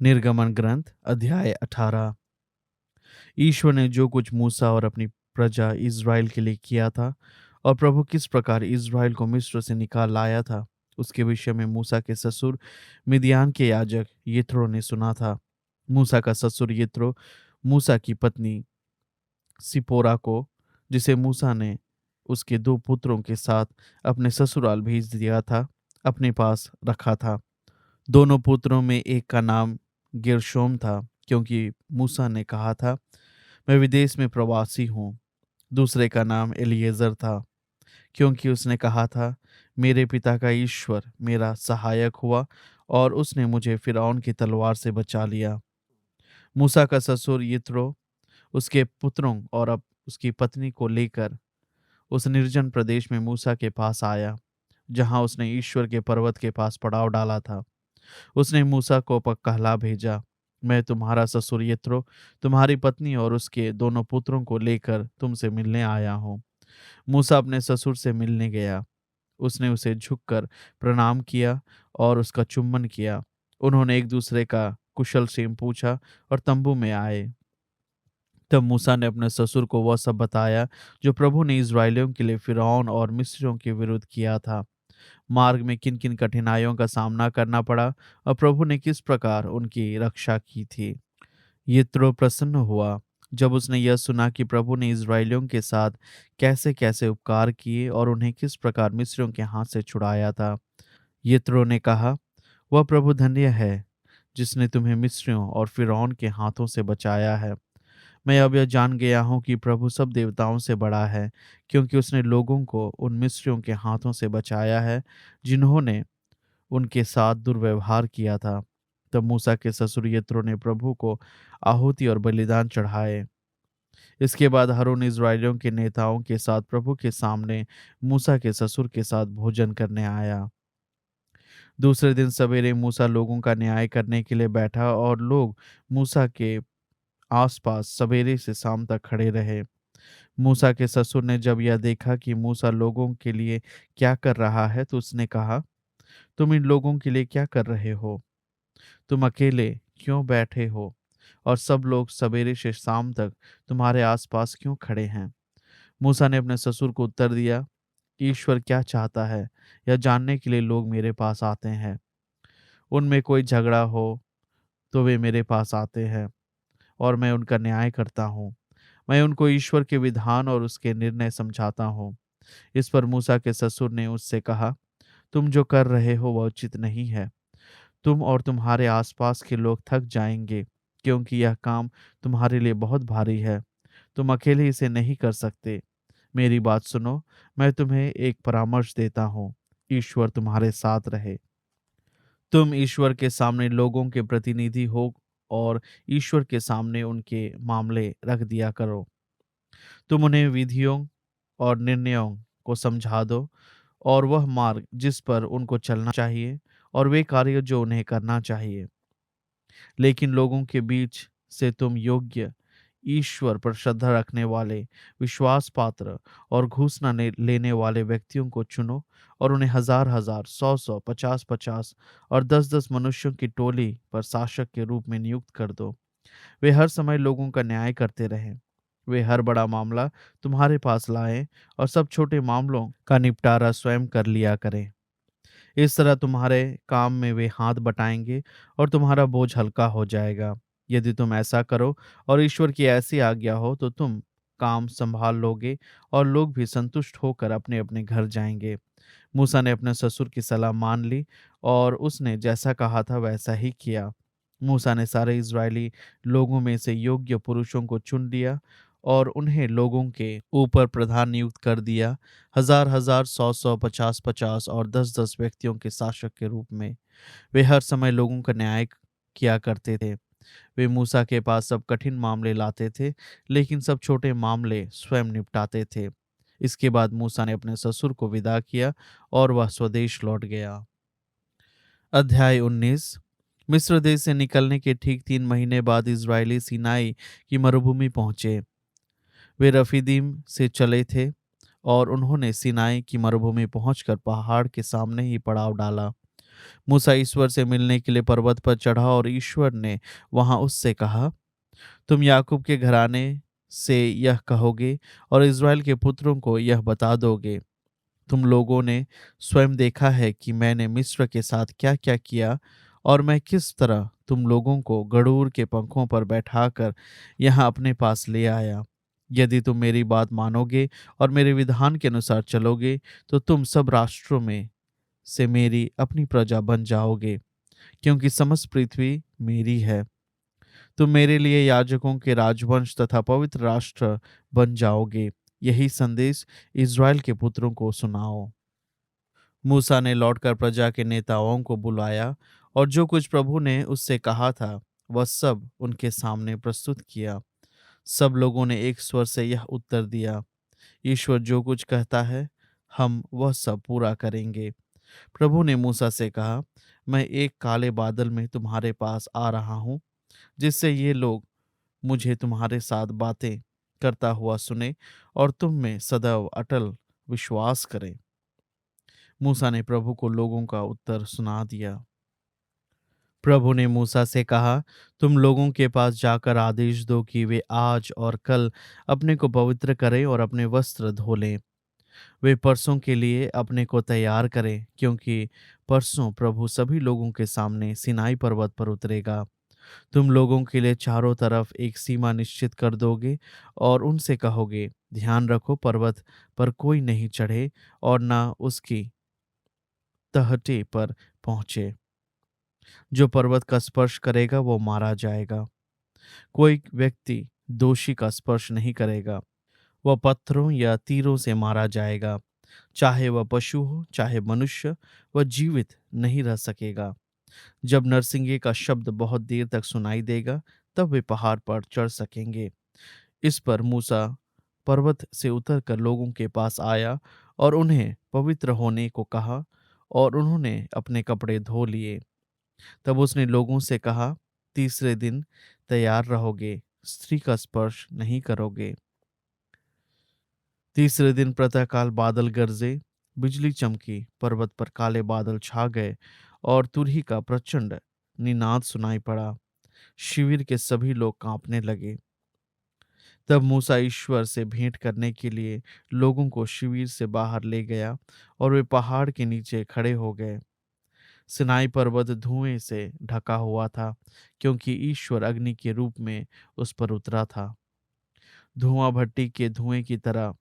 निर्गमन ग्रंथ अध्याय 18। ईश्वर ने जो कुछ मूसा और अपनी प्रजा इज़राइल के लिए किया था और प्रभु किस प्रकार इज़राइल को मिस्र से निकाल लाया था, उसके विषय में मूसा के ससुर मिदियान के याजक यित्रो ने सुना था। मूसा का ससुर यित्रो मूसा की पत्नी सिपोरा को, जिसे मूसा ने उसके दो पुत्रों के साथ अपने ससुराल भेज दिया था, अपने पास रखा था। दोनों पुत्रों में एक का नाम गेर्शोम था, क्योंकि मूसा ने कहा था, मैं विदेश में प्रवासी हूँ। दूसरे का नाम एलिएज़र था, क्योंकि उसने कहा था, मेरे पिता का ईश्वर मेरा सहायक हुआ और उसने मुझे फ़िरौन की तलवार से बचा लिया। मूसा का ससुर यित्रो उसके पुत्रों और अब उसकी पत्नी को लेकर उस निर्जन प्रदेश में मूसा के पास आया, जहाँ उसने ईश्वर के पर्वत के पास पड़ाव डाला था। उसने मूसा को कहला भेजा, मैं तुम्हारा ससुर यित्रो तुम्हारी पत्नी और उसके दोनों पुत्रों को लेकर तुमसे मिलने आया हूँ। मूसा अपने ससुर से मिलने गया। उसने उसे झुककर प्रणाम किया और उसका चुम्बन किया। उन्होंने एक दूसरे का कुशल क्षेम पूछा और तंबू में आए। तब मूसा ने अपने ससुर को वह सब बताया जो प्रभु ने इज़राइलियों के लिए फ़िरौन और मिस्रियों के विरुद्ध किया था। मार्ग में किन किन कठिनाइयों का सामना करना पड़ा और प्रभु ने किस प्रकार उनकी रक्षा की थी। यित्रो प्रसन्न हुआ जब उसने यह सुना कि प्रभु ने इज़राइलियों के साथ कैसे कैसे उपकार किए और उन्हें किस प्रकार मिस्रियों के हाथ से छुड़ाया था। यित्रो ने कहा, वह प्रभु धन्य है जिसने तुम्हें मिस्रियों और फ़िरौन के हाथों से बचाया है। मैं अब यह जान गया हूँ कि प्रभु सब देवताओं से बड़ा है, क्योंकि उसने लोगों को उन मिस्रियों के हाथों से बचाया है जिन्होंने उनके साथ दुर्व्यवहार किया था। तब मूसा के ससुर यित्रो ने प्रभु को आहुति और बलिदान चढ़ाए। इसके बाद हारून इज़राइलियों के नेताओं के साथ प्रभु के सामने मूसा के ससुर के साथ भोजन करने आया। दूसरे दिन सवेरे मूसा लोगों का न्याय करने के लिए बैठा और लोग मूसा के आसपास सवेरे से शाम तक खड़े रहे। मूसा के ससुर ने जब यह देखा कि मूसा लोगों के लिए क्या कर रहा है, तो उसने कहा, तुम इन लोगों के लिए क्या कर रहे हो? तुम अकेले क्यों बैठे हो और सब लोग सवेरे से शाम तक तुम्हारे आसपास क्यों खड़े हैं? मूसा ने अपने ससुर को उत्तर दिया, ईश्वर क्या चाहता है यह जानने के लिए लोग मेरे पास आते हैं। उनमें कोई झगड़ा हो तो वे मेरे पास आते हैं और मैं उनका न्याय करता हूँ। मैं उनको ईश्वर के विधान और उसके निर्णय समझाता हूँ। इस पर मूसा के ससुर ने उससे कहा, तुम जो कर रहे हो वह उचित नहीं है। तुम और तुम्हारे आसपास के लोग थक जाएंगे, क्योंकि यह काम तुम्हारे लिए बहुत भारी है। तुम अकेले इसे नहीं कर सकते। मेरी बात सुनो, मैं तुम्हें एक परामर्श देता हूँ। ईश्वर तुम्हारे साथ रहे। तुम ईश्वर के सामने लोगों के प्रतिनिधि हो और ईश्वर के सामने उनके मामले रख दिया करो। तुम उन्हें विधियों और निर्णयों को समझा दो और वह मार्ग जिस पर उनको चलना चाहिए और वे कार्य जो उन्हें करना चाहिए। लेकिन लोगों के बीच से तुम योग्य, ईश्वर पर श्रद्धा रखने वाले, विश्वास पात्र और घूस न लेने वाले व्यक्तियों को चुनो और उन्हें हजार हजार, सौ सौ, पचास पचास और दस दस मनुष्यों की टोली पर शासक के रूप में नियुक्त कर दो। वे हर समय लोगों का न्याय करते रहें। वे हर बड़ा मामला तुम्हारे पास लाएं और सब छोटे मामलों का निपटारा स्वयं कर लिया करें। इस तरह तुम्हारे काम में वे हाथ बटाएंगे और तुम्हारा बोझ हल्का हो जाएगा। यदि तुम ऐसा करो और ईश्वर की ऐसी आज्ञा हो तो तुम काम संभाल लोगे और लोग भी संतुष्ट होकर अपने अपने घर जाएंगे। मूसा ने अपने ससुर की सलाह मान ली और उसने जैसा कहा था वैसा ही किया। मूसा ने सारे इज़राइली लोगों में से योग्य पुरुषों को चुन लिया और उन्हें लोगों के ऊपर प्रधान नियुक्त कर दिया, हजार हजार, सौ सौ, पचास पचास और दस दस व्यक्तियों के शासक के रूप में। वे हर समय लोगों का न्याय किया करते थे। वे मूसा के पास सब कठिन मामले लाते थे, लेकिन सब छोटे मामले स्वयं निपटाते थे। इसके बाद मूसा ने अपने ससुर को विदा किया और वह स्वदेश लौट गया। अध्याय 19। मिस्र देश से निकलने के ठीक 3 महीने बाद इज़राइली सीनाई की मरुभूमि पहुंचे। वे रफीदीम से चले थे और उन्होंने सीनाई की मरुभूमि पहुंचकर पहाड़ के सामने ही पड़ाव डाला। मूसा ईश्वर से मिलने के लिए पर्वत पर चढ़ा और ईश्वर ने वहां उससे कहा, तुम याकूब के घराने से यह कहोगे और इज़राइल के पुत्रों को यह बता दोगे, तुम लोगों ने स्वयं देखा है कि मैंने मिस्र के साथ क्या क्या किया और मैं किस तरह तुम लोगों को गरूड़ के पंखों पर बैठाकर यहाँ अपने पास ले आया। यदि तुम मेरी बात मानोगे और मेरे विधान के अनुसार चलोगे तो तुम सब राष्ट्रों में से मेरी अपनी प्रजा बन जाओगे, क्योंकि समस्त पृथ्वी मेरी है। तुम मेरे लिए याजकों के राजवंश तथा पवित्र राष्ट्र बन जाओगे। यही संदेश इज़राइल के पुत्रों को सुनाओ। मूसा ने लौटकर प्रजा के नेताओं को बुलाया और जो कुछ प्रभु ने उससे कहा था वह सब उनके सामने प्रस्तुत किया। सब लोगों ने एक स्वर से यह उत्तर दिया, ईश्वर जो कुछ कहता है हम वह सब पूरा करेंगे। प्रभु ने मूसा से कहा, मैं एक काले बादल में तुम्हारे पास आ रहा हूँ, जिससे ये लोग मुझे तुम्हारे साथ बातें करता हुआ सुने और तुम में सदैव अटल विश्वास करें। मूसा ने प्रभु को लोगों का उत्तर सुना दिया। प्रभु ने मूसा से कहा, तुम लोगों के पास जाकर आदेश दो कि वे आज और कल अपने को पवित्र करें और अपने वस्त्र धो लें। वे परसों के लिए अपने को तैयार करें, क्योंकि परसों प्रभु सभी लोगों के सामने सिनाई पर्वत पर उतरेगा। तुम लोगों के लिए चारों तरफ एक सीमा निश्चित कर दोगे और उनसे कहोगे, ध्यान रखो पर्वत पर कोई नहीं चढ़े और ना उसकी तहटे पर पहुंचे। जो पर्वत का स्पर्श करेगा वो मारा जाएगा। कोई व्यक्ति दोषी का स्पर्श नहीं करेगा, वह पत्थरों या तीरों से मारा जाएगा। चाहे वह पशु हो चाहे मनुष्य, वह जीवित नहीं रह सकेगा। जब नरसिंगे का शब्द बहुत देर तक सुनाई देगा तब वे पहाड़ पर चढ़ सकेंगे। इस पर मूसा पर्वत से उतरकर लोगों के पास आया और उन्हें पवित्र होने को कहा और उन्होंने अपने कपड़े धो लिए। तब उसने लोगों से कहा, तीसरे दिन तैयार रहोगे, स्त्री का स्पर्श नहीं करोगे। तीसरे दिन प्रातःकाल बादल गरजे, बिजली चमकी, पर्वत पर काले बादल छा गए और तुरही का प्रचंड निनाद सुनाई पड़ा। शिविर के सभी लोग कांपने लगे। तब मूसा ईश्वर से भेंट करने के लिए लोगों को शिविर से बाहर ले गया और वे पहाड़ के नीचे खड़े हो गए। सिनाई पर्वत धुएं से ढका हुआ था, क्योंकि ईश्वर अग्नि के रूप में उस पर उतरा था। धुआं भट्टी के धुएं की तरह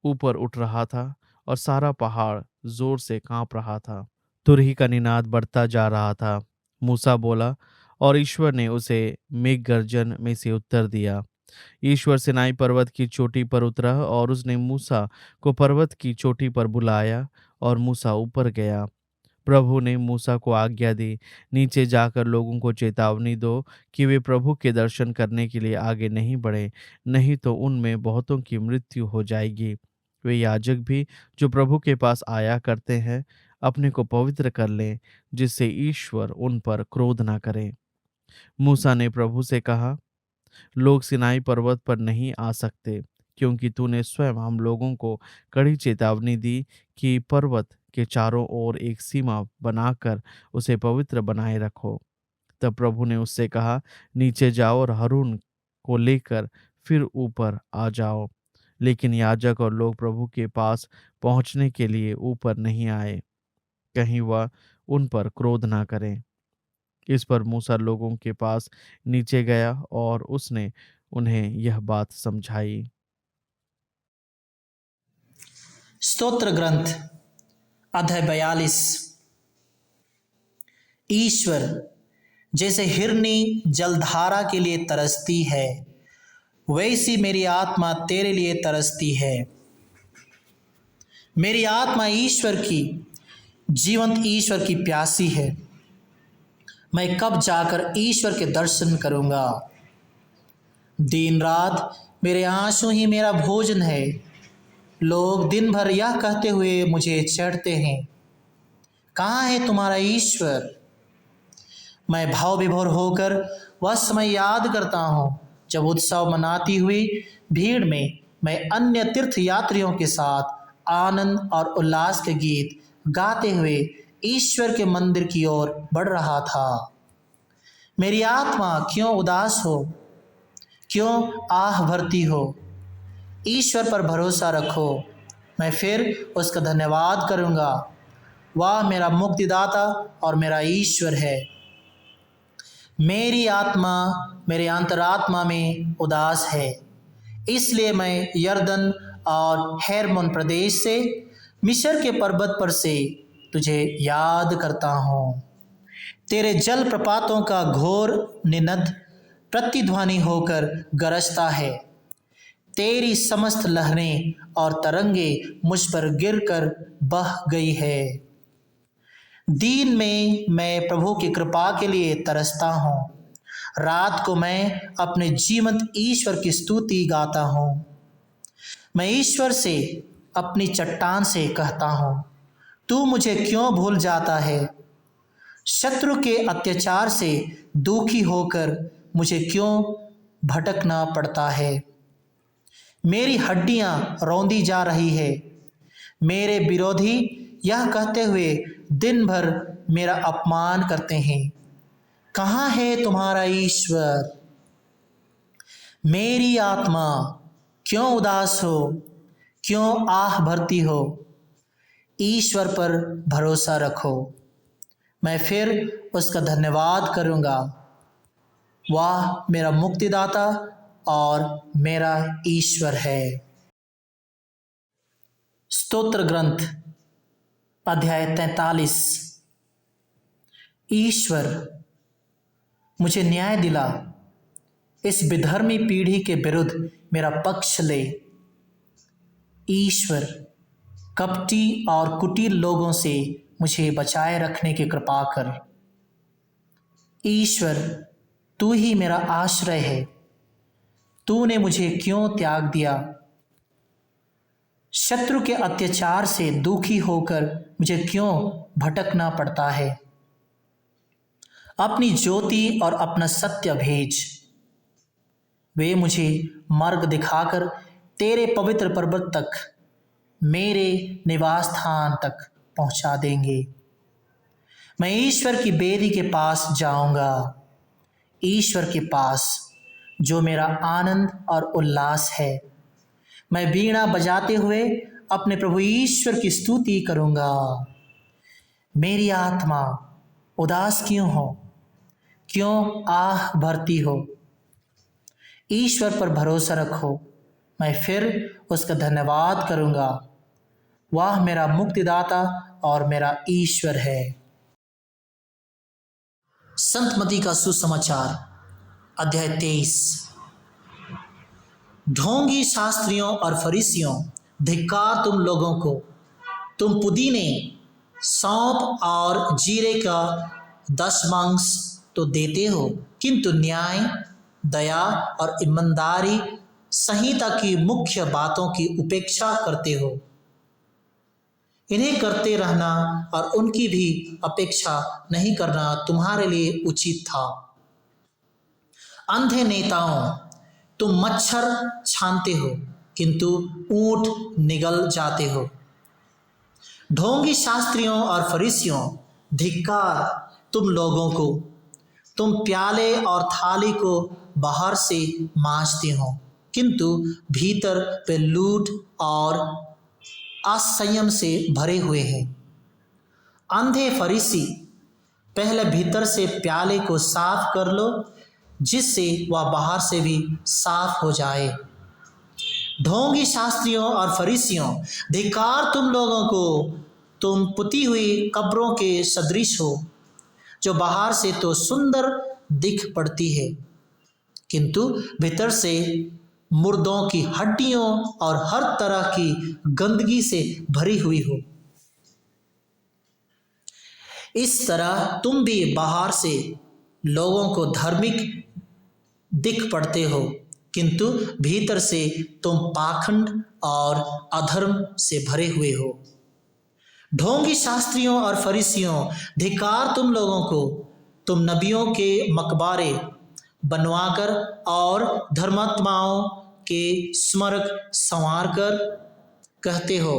ऊपर उठ रहा था और सारा पहाड़ जोर से कांप रहा था। तुरही का निनाद बढ़ता जा रहा था। मूसा बोला और ईश्वर ने उसे मेघ गर्जन में से उत्तर दिया। ईश्वर सिनाई पर्वत की चोटी पर उतरा और उसने मूसा को पर्वत की चोटी पर बुलाया और मूसा ऊपर गया। प्रभु ने मूसा को आज्ञा दी, नीचे जाकर लोगों को चेतावनी दो कि वे प्रभु के दर्शन करने के लिए आगे नहीं बढ़े, नहीं तो उनमें बहुतों की मृत्यु हो जाएगी। वे याजक भी जो प्रभु के पास आया करते हैं अपने को पवित्र कर लें, जिससे ईश्वर उन पर क्रोध ना करे। मूसा ने प्रभु से कहा, लोग सिनाई पर्वत पर नहीं आ सकते, क्योंकि तूने स्वयं हम लोगों को कड़ी चेतावनी दी कि पर्वत के चारों ओर एक सीमा बनाकर उसे पवित्र बनाए रखो। तब प्रभु ने उससे कहा, नीचे जाओ और हारून को लेकर फिर ऊपर आ जाओ। लेकिन याजक और लोग प्रभु के पास पहुंचने के लिए ऊपर नहीं आए, कहीं वह उन पर क्रोध ना करें। इस पर मूसा लोगों के पास नीचे गया और उसने उन्हें यह बात समझाई। स्तोत्र ग्रंथ अध्याय 42। ईश्वर, जैसे हिरनी जलधारा के लिए तरसती है, वैसी मेरी आत्मा तेरे लिए तरसती है। मेरी आत्मा ईश्वर की, जीवंत ईश्वर की प्यासी है। मैं कब जाकर ईश्वर के दर्शन करूंगा? दिन रात मेरे आंसू ही मेरा भोजन है। लोग दिन भर यह कहते हुए मुझे चढ़ते हैं, कहाँ है तुम्हारा ईश्वर? मैं भाव विभोर होकर वह समय याद करता हूँ जब उत्सव मनाती हुई भीड़ में मैं अन्य तीर्थ यात्रियों के साथ आनंद और उल्लास के गीत गाते हुए ईश्वर के मंदिर की ओर बढ़ रहा था। मेरी आत्मा क्यों उदास हो, क्यों आह भरती हो? ईश्वर पर भरोसा रखो, मैं फिर उसका धन्यवाद करूँगा। वह मेरा मुक्तिदाता और मेरा ईश्वर है। मेरी आत्मा मेरे अंतरात्मा में उदास है, इसलिए मैं यरदन और हेर्मोन प्रदेश से, मिस्र के पर्वत पर से तुझे याद करता हूँ। तेरे जल प्रपातों का घोर निनद प्रतिध्वनि होकर गरजता है। तेरी समस्त लहरें और तरंगे मुझ पर गिरकर बह गई है। दिन में मैं प्रभु की कृपा के लिए तरसता हूँ। रात को मैं अपने जीवंत ईश्वर की स्तुति गाता हूँ। मैं ईश्वर से, अपनी चट्टान से कहता हूँ, तू मुझे क्यों भूल जाता है? शत्रु के अत्याचार से दुखी होकर मुझे क्यों भटकना पड़ता है? मेरी हड्डियां रौंदी जा रही है। मेरे विरोधी यह कहते हुए दिन भर मेरा अपमान करते हैं, कहाँ है तुम्हारा ईश्वर? मेरी आत्मा क्यों उदास हो, क्यों आह भरती हो? ईश्वर पर भरोसा रखो, मैं फिर उसका धन्यवाद करूँगा। वह मेरा मुक्तिदाता और मेरा ईश्वर है। स्तोत्र ग्रंथ अध्याय 43। ईश्वर, मुझे न्याय दिला, इस विधर्मी पीढ़ी के विरुद्ध मेरा पक्ष ले। ईश्वर, कपटी और कुटिल लोगों से मुझे बचाए रखने की कृपा कर। ईश्वर, तू ही मेरा आश्रय है, तूने मुझे क्यों त्याग दिया? शत्रु के अत्याचार से दुखी होकर मुझे क्यों भटकना पड़ता है? अपनी ज्योति और अपना सत्य भेज, वे मुझे मार्ग दिखाकर तेरे पवित्र पर्वत तक, मेरे निवास स्थान तक पहुंचा देंगे। मैं ईश्वर की बेदी के पास जाऊंगा, ईश्वर के पास जो मेरा आनंद और उल्लास है। मैं वीणा बजाते हुए अपने प्रभु ईश्वर की स्तुति करूंगा। मेरी आत्मा उदास क्यों हो, क्यों आह भरती हो? ईश्वर पर भरोसा रखो, मैं फिर उसका धन्यवाद करूंगा। वह मेरा मुक्तिदाता और मेरा ईश्वर है। संत मत्ती का सुसमाचार अध्याय 23। ढोंगी शास्त्रियों और फरीसियों, धिक्कार तुम लोगों को! तुम पुदीने, सौंफ और जीरे का दशमांश तो देते हो, किंतु न्याय, दया और ईमानदारी संहिता की मुख्य बातों की उपेक्षा करते हो। इन्हें करते रहना और उनकी भी अपेक्षा नहीं करना तुम्हारे लिए उचित था। अंधे नेताओं, तुम मच्छर छानते हो किंतु ऊंट निगल जाते हो। ढोंगी शास्त्रियों और फरीसियों, धिक्कार तुम लोगों को! तुम प्याले और थाली को बाहर से मांजते हो, किंतु भीतर वे लूट और असंयम से भरे हुए हैं। अंधे फरीसी, पहले भीतर से प्याले को साफ कर लो, जिससे वह बाहर से भी साफ हो जाए। ढोंगी शास्त्रियों और फरीसियों, धिक्कार तुम लोगों को! तुम पुती हुई कब्रों के सदृश हो, जो बाहर से तो सुंदर दिख पड़ती है, किंतु भीतर से मुर्दों की हड्डियों और हर तरह की गंदगी से भरी हुई हो। इस तरह तुम भी बाहर से लोगों को धार्मिक दिख पड़ते हो, किंतु भीतर से तुम पाखंड और अधर्म से भरे हुए हो। ढोंगी शास्त्रियों और फरीसियों, धिक्कार तुम लोगों को! तुम नबियों के मकबरे बनवाकर और धर्मात्माओं के स्मारक संवार कर कहते हो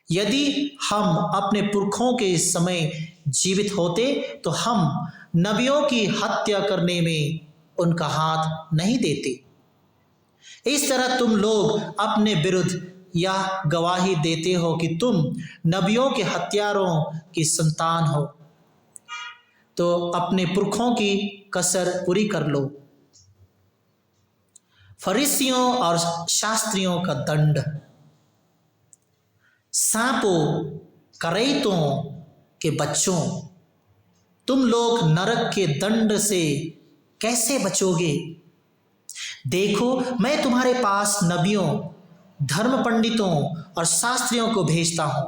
यदि हम अपने पुरखों के समय जीवित होते तो हम नबियों की हत्या करने में उनका हाथ नहीं देते। इस तरह तुम लोग अपने विरुद्ध यह गवाही देते हो कि तुम नबियों के हत्यारों की संतान हो, तो अपने पुरखों की कसर पूरी कर लो। फरीसियों और शास्त्रियों का दंड। सांपों, करेतों के बच्चों, तुम लोग नरक के दंड से कैसे बचोगे? देखो, मैं तुम्हारे पास नबियों, धर्म पंडितों और शास्त्रियों को भेजता हूं।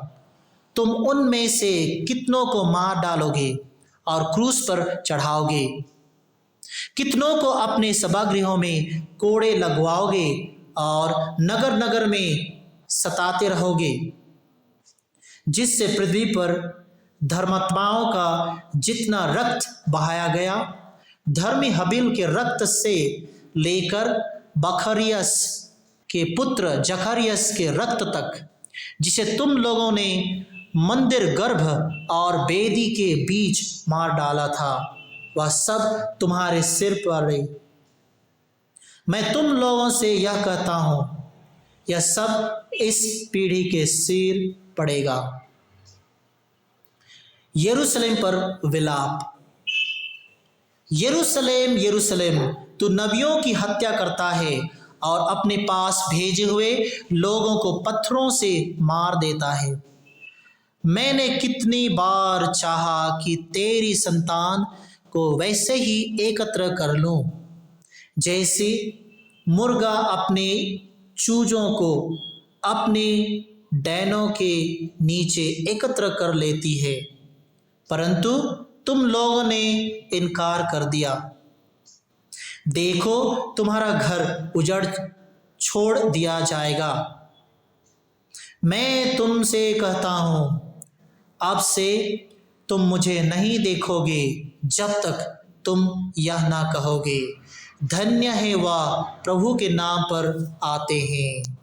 तुम उनमें से कितनों को मार डालोगे और क्रूस पर चढ़ाओगे, कितनों को अपने सभागृहों में कोड़े लगवाओगे और नगर नगर में सताते रहोगे, जिससे पृथ्वी पर धर्मात्माओं का जितना रक्त बहाया गया, धर्मी हबील के रक्त से लेकर बखरियस के पुत्र जकरियस के रक्त तक, जिसे तुम लोगों ने मंदिर गर्भ और वेदी के बीच मार डाला था, वह सब तुम्हारे सिर पर है। मैं तुम लोगों से यह कहता हूं, यह सब इस पीढ़ी के सिर पड़ेगा। यरूशलेम पर विलाप। यरूशलेम, यरूशलेम, तू नबियों की हत्या करता है और अपने पास भेजे हुए लोगों को पत्थरों से मार देता है। मैंने कितनी बार चाहा कि तेरी संतान को वैसे ही एकत्र कर लूं, जैसे मुर्गा अपने चूजों को अपने डैनों के नीचे एकत्र कर लेती है, परंतु तुम लोगों ने इनकार कर दिया। देखो, तुम्हारा घर उजड़ छोड़ दिया जाएगा। मैं तुमसे कहता हूं, अब से तुम मुझे नहीं देखोगे जब तक तुम यह ना कहोगे, धन्य है वह प्रभु के नाम पर आते हैं।